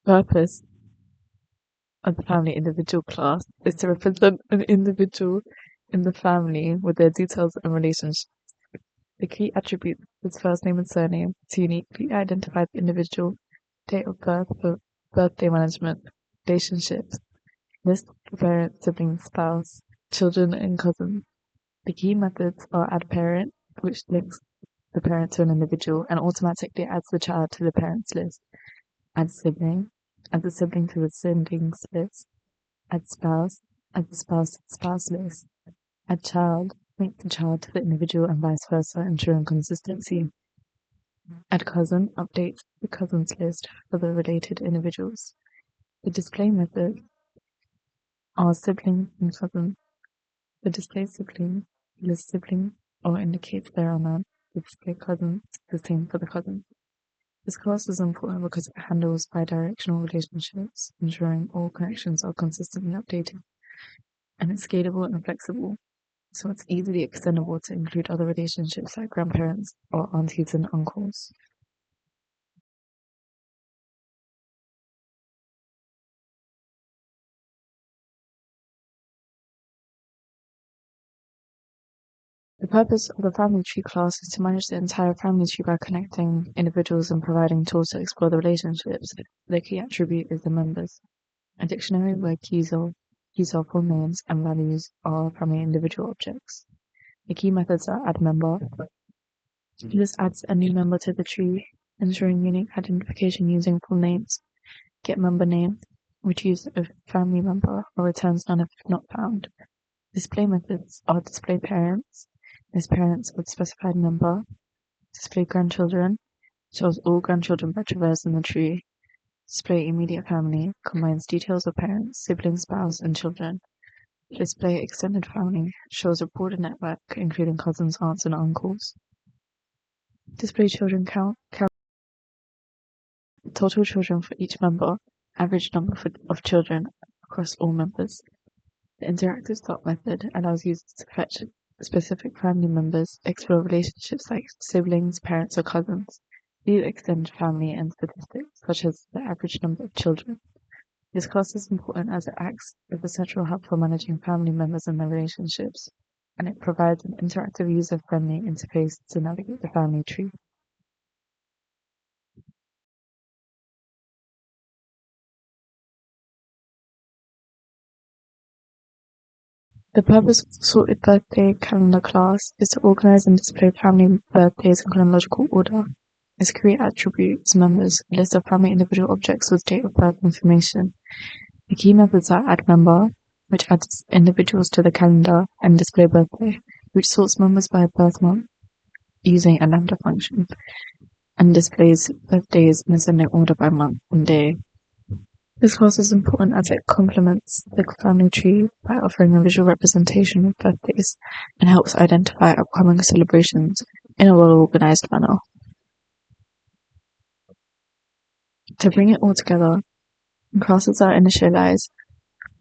Purpose of the family individual class is to represent an individual in the family with their details and relationships. The key attributes is first name and surname to uniquely identify the individual, date of birth for birthday management, relationships, list of parents, siblings, spouse, children, and cousins. The key methods are add parent, which links the parent to an individual and automatically adds the child to the parents list. Add sibling, add the sibling to the siblings list. Add spouse, add the spouse to the spouse list. Add child, link the child to the individual and vice versa, ensuring consistency. Add cousin, update the cousins list for the related individuals. The display method are sibling and cousin. The display sibling lists sibling or indicates there are none. The display cousin, the same for the cousin. This class is important because it handles bidirectional relationships, ensuring all connections are consistently updated, and it's scalable and flexible, so it's easily extendable to include other relationships like grandparents or aunties and uncles. The purpose of the family tree class is to manage the entire family tree by connecting individuals and providing tools to explore the relationships. The key attribute is the members. A dictionary where keys are full names and values are family individual objects. The key methods are add member. This adds a new member to the tree, ensuring unique identification using full names. Get member name, retrieves a family member or returns none if not found. Display methods are display parents, list parents with specified number. Display grandchildren, shows all grandchildren by traversing the tree. Display immediate family, combines details of parents, siblings, spouse, and children. Display extended family, shows a broader network including cousins, aunts, and uncles. Display children count total children for each member, average number of children across all members. The interactive start method allows users to fetch specific family members, explore relationships like siblings, parents, or cousins, view extended family and statistics, such as the average number of children. This class is important as it acts as a central hub for managing family members and their relationships, and it provides an interactive, user-friendly interface to navigate the family tree. The purpose of the sorted birthday calendar class is to organize and display family birthdays in chronological order. Its key attributes members, a list of family individual objects with date of birth information. The key methods are add member, which adds individuals to the calendar, and display birthday, which sorts members by birth month using a lambda function, and displays birthdays in ascending order by month and day. This class is important as it complements the family tree by offering a visual representation of birthdays and helps identify upcoming celebrations in a well-organized manner. To bring it all together, classes are initialized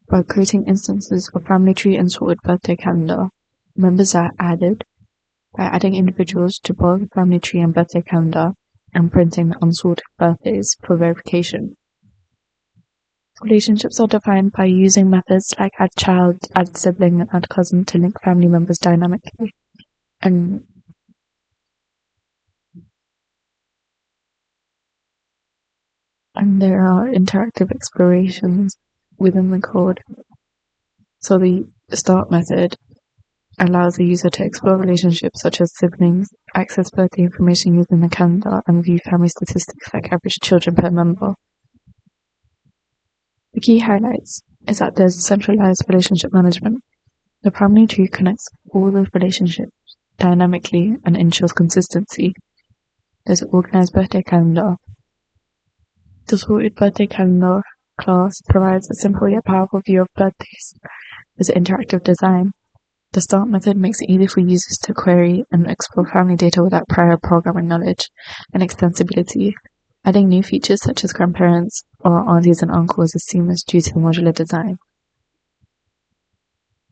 by creating instances of family tree and sorted birthday calendar. Members are added by adding individuals to both family tree and birthday calendar and printing the unsorted birthdays for verification. Relationships are defined by using methods like add child, add sibling, and add cousin to link family members dynamically. And there are interactive explorations within the code. So the start method allows the user to explore relationships such as siblings, access birthday information using the calendar, and view family statistics like average children per member. The key highlights is that there's centralized relationship management. The family tree connects all the relationships dynamically and ensures consistency. There's an organized birthday calendar. The sorted birthday calendar class provides a simple yet powerful view of birthdays. There's an interactive design. The start method makes it easy for users to query and explore family data without prior programming knowledge, and extensibility. Adding new features such as grandparents or aunties and uncles is seamless due to the modular design.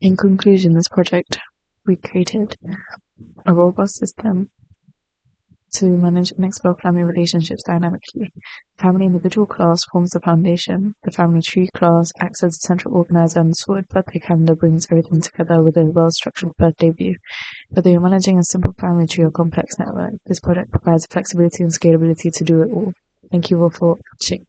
In conclusion, this project, we created a robust system to manage and explore family relationships dynamically. The family individual class forms the foundation. The family tree class acts as a central organizer, and the sorted birthday calendar brings everything together with a well-structured birthday view. Whether you're managing a simple family tree or complex network, this product provides flexibility and scalability to do it all. Thank you all for watching.